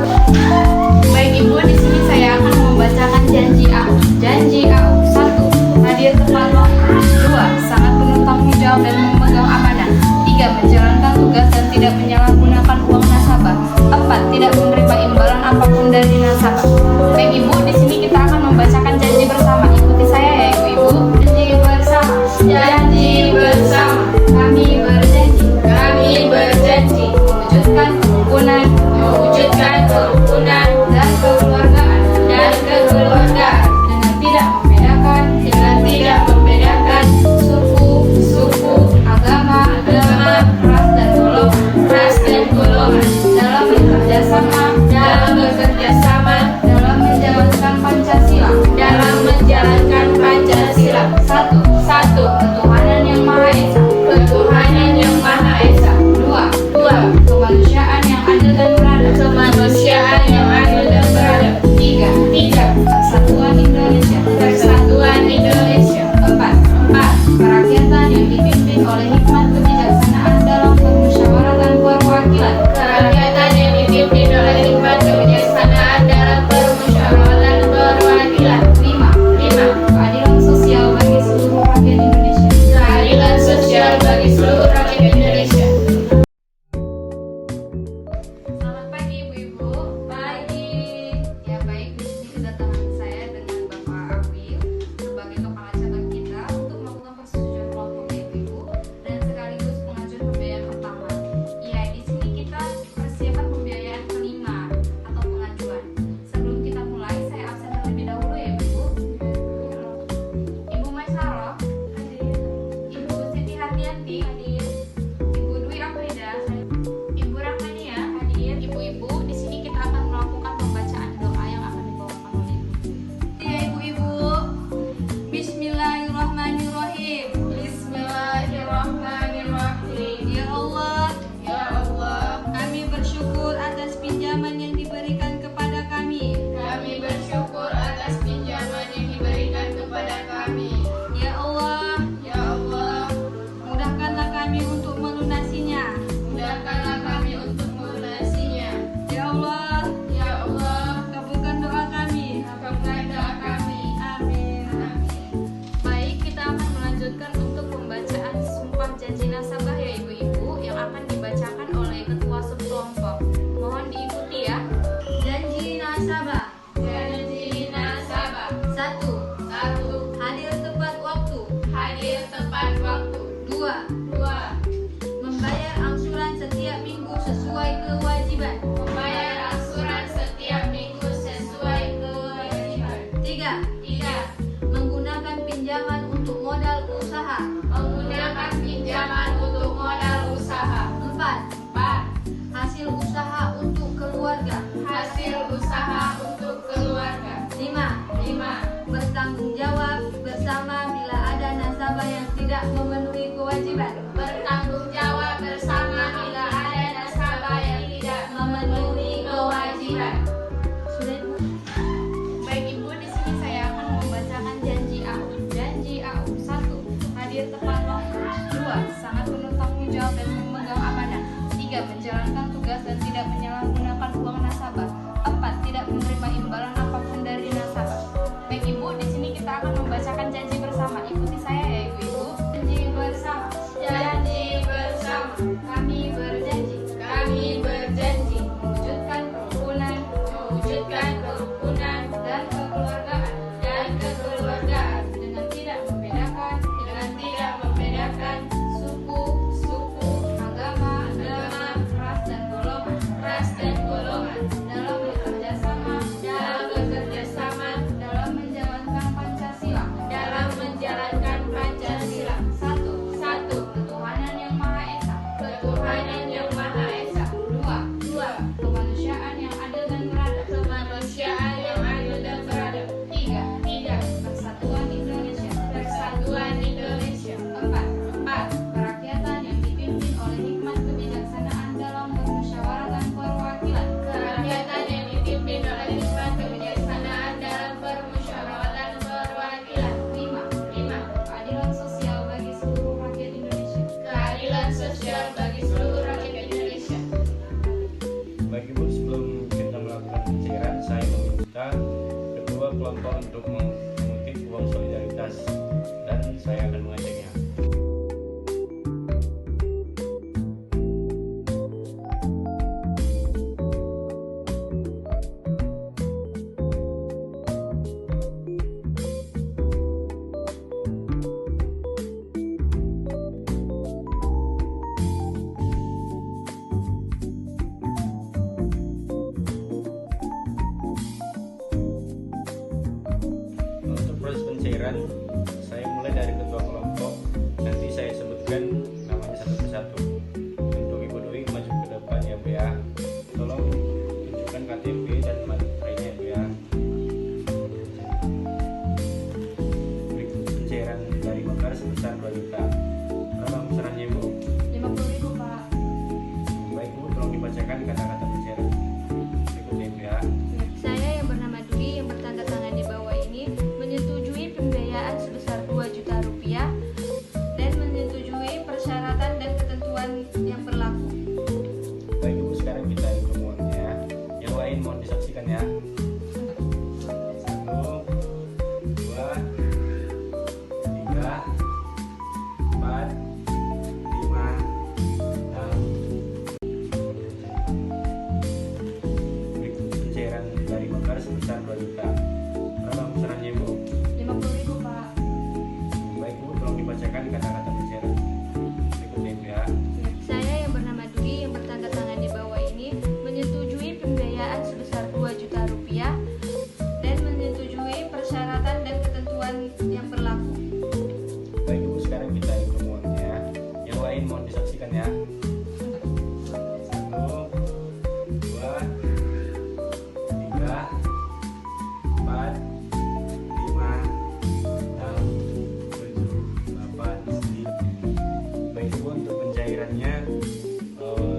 Baik ibu, di sini saya akan membacakan janji AU. Janji AU. 1. Hadir tepat waktu. 2. Sangat penuh tanggung jawab dan memegang amanah. 3. Menjalankan tugas dan tidak menyalahgunakan uang nasabah. 4. Tidak menerima imbalan apapun dari nasabah. Baik ibu, di sini kita akan membacakan janji bersama. Ikuti saya ya ibu-ibu. Janji bersama. Janji bersama. Kami berjanji. Kami berjanji mewujudkan kerukunan. Mewujudkan kerukunan dan kekeluargaan. Dan kekeluargaan dengan tidak membedakan suku, agama, ras dan golongan dalam bekerja sama dalam menjalankan Pancasila. 1. Ketuhanan yang Maha Esa. 2. Kemanusiaan yang adil dan beradab. 3. Persatuan Indonesia. 4. Kerakyatan yang dipimpin oleh hikmat kebijaksanaan dalam permusyawaratan perwakilan. kewajiban. Membayar angsuran setiap minggu sesuai kewajiban. 3. Menggunakan pinjaman untuk modal usaha. Menggunakan pinjaman untuk modal usaha. 4. Hasil usaha untuk keluarga. Hasil usaha untuk keluarga. 5. Bertanggung jawab bersama bila ada nasabah yang tidak memenuhi kewajiban. Bertanggung jawab bersama bila ada nasabah yang tidak memenuhi kewajiban. Sudah, Ibu? Baik Ibu, di sini saya akan membacakan janji AU. Janji AU 1. Hadir tepat waktu. 2. Sangat penuh tanggung jawab dan memegang amanah. 3. Menjalankan tugas dan tidak menyalahgunakan uang nasabah. 4. Tidak menerima imbalan apapun dari nasabah. Baik Ibu, di sini kita akan membacakan janji bersama. Ikuti saya ya Ibu-Ibu. Janji bersama. Janji bersama. Kami berjanji. Kami berjanji Mewujudkan kerukunan dan kekeluargaan dengan tidak membedakan suku, agama, ras dan golongan dalam bekerja sama dalam menjalankan Pancasila. 1. 1. Ketuhanan yang Maha Esa. Ketuhanan yang Maha Esa. 2. Kemanusiaan yang adil dan beradab. Kemanusiaan yang adil dan beradab. 3. Persatuan Indonesia. 4. Kerakyatan yang dipimpin oleh hikmat kebijaksanaan dalam permusyawaratan perwakilan. Kerakyatan yang dipimpin oleh hikmat kebijaksanaan dalam permusyawaratan perwakilan. 5. Keadilan sosial bagi seluruh rakyat Indonesia. Keadilan sosial bagi seluruh rakyat Indonesia. Baik Ibu, sebelum kita melakukan pencairan, saya meminta kedua kelompok untuk mengutip uang solidaritas dan saya akan mengeceknya. Untuk proses pencairan, saya mulai dari ketua kelompok. Nanti saya sebutkan namanya satu persatu. Untuk Ibu Dwi maju ke depan ya Bu ya. Tolong tunjukkan KTP dan materinya Bu ya. Berikut pencairan dari Mekar sebesar 2 juta. Berapa besarannya Ibu? 50.000 Pak. Baik Bu, tolong dibacakan kata-kata pencairan berikutnya Bu ya. Saya yang bernama Dwi yang bertanda tangan di bawah ini menyetujui pembiayaan sebesar 2 juta rupiah dan menyetujui persyaratan dan ketentuan yang berlaku. Baik Ibu, sekarang kita hitung uangnya. Yang lain mohon disaksikan ya. 1, 2, 3, 4, 5, 6. Berikut pencairan dari Mekar sebesar 2 juta. Berapa besarannya Ibu? 50.000 Pak. Baik Bu, tolong dibacakan kata-kata pencairan berikutnya Bu ya. Saya yang bernama Dwi yang bertanda tangan di bawah ini menyetujui pembiayaan sebesar 2 juta rupiah dan menyetujui persyaratan dan ketentuan yang berlaku. Baik Ibu, sekarang kita hitung uangnya. Yang lain mohon disaksikan ya. 1, 2, 3, 4, 5, 6, 7, 8, 9. Baik Ibu, untuk pencairannya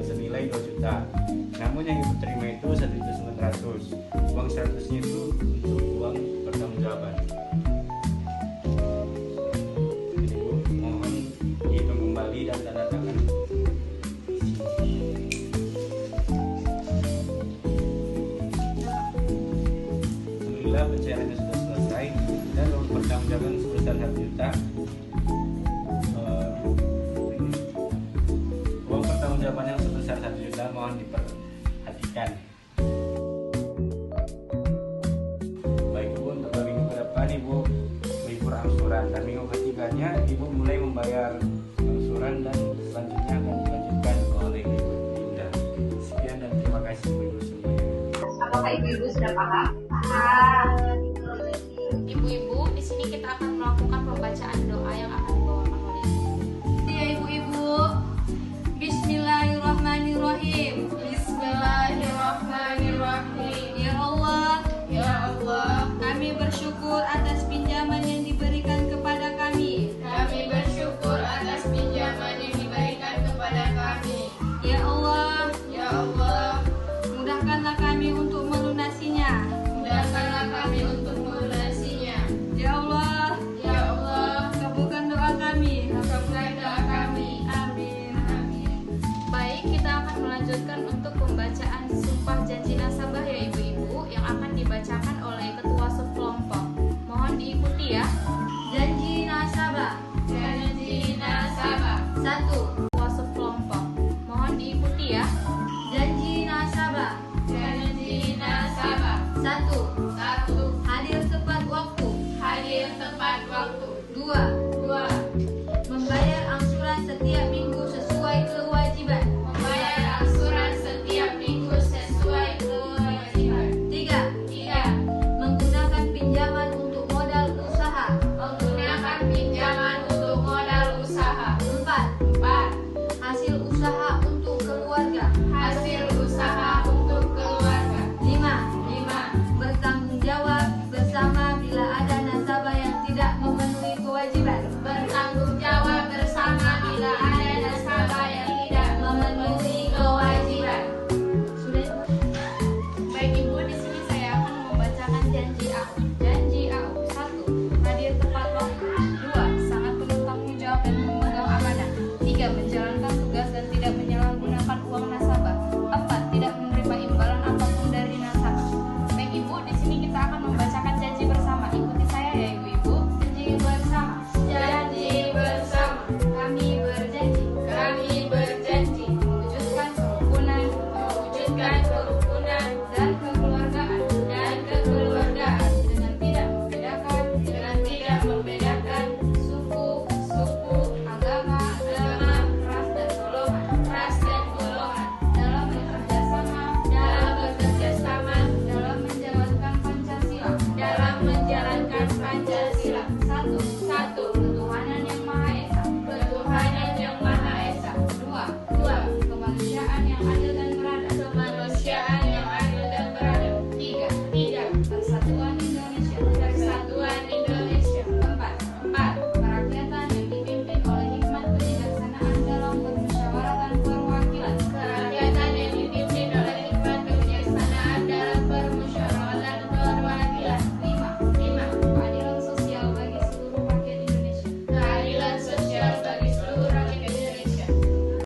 senilai 2 juta. Namun yang Ibu terima itu 1.900. Uang 100-nya itu untuk uang pertanggungjawaban. Jadi Bu, mohon dihitung kembali dan tanda tangan. Alhamdulillah pencairannya sudah selesai dan uang pertanggungjawaban sebesar 1 juta. Uang pertanggungjawaban yang sebesar 1 juta mohon diperhatikan. Baik Ibu, untuk 2 minggu ke depan Ibu libur angsuran dan minggu ketiganya Ibu mulai membayar angsuran dan selanjutnya akan dilanjutkan oleh Ibu Dinda. Sekian ibu-ibu sudah paham? Ibu-ibu, di sini kita akan melakukan pembacaan doa yang akan dibawakan oleh ibu. Ya ibu-ibu, Bismillahirrahmanirrahim. Bismillahirrahmanirrahim. Ya Allah, Ya Allah, kami bersyukur atas pinjaman yang diberikan kepada kami. kami bersyukur atas pinjaman yang diberikan kepada kami. Ya Allah, Ya Allah, mudahkanlah kami untuk melunasinya. mudahkanlah kami untuk melunasinya. Ya Allah, Ya Allah, kabulkan doa kami. kabulkan doa kami. Amin. Amin. Baik, kita akan melanjutkan untuk pembacaan sumpah janji nasabah ya ibu-ibu yang akan dibacakan oleh ketua subkelompok. Mohon diikuti ya. Janji nasabah. Janji nasabah. 1. Ketua subkelompok. Mohon diikuti ya. Janji nasabah. Janji nasabah. 1. 1. Hadir tepat waktu. Hadir tepat waktu. 2. 2. Membayar angsuran setiap minggu sesuai kewajiban. Membayar angsuran setiap minggu sesuai kewajiban. 3. 3. Menggunakan pinjaman untuk modal usaha. Menggunakan pinjaman untuk modal usaha. 4. 4. Hasil usaha untuk keluarga. Hasil usaha untuk keluarga. 5. 5. Bertanggung jawab bersama bila ada nasabah yang tidak memenuhi kewajiban. Bertanggung jawab bersama bila ada nasabah yang tidak memenuhi kewajiban. Sudah Ibu? Baik ibu, di sini saya akan membacakan janji AU. Janji AU 1. Hadir tepat waktu. 2. Sangat penuh tanggung jawab dan memegang amanah. 3. Menjalankan tugas dan tidak menyalahgunakan uang nasabah. 4. Tidak menerima imbalan apapun dari nasabah. Baik ibu, di sini kita akan membacakan janji bersama. Ikuti saya ya ibu-ibu. Janji bersama. Janji bersama. Kami berjanji. Kami berjanji. Mewujudkan kerukunan. Mewujudkan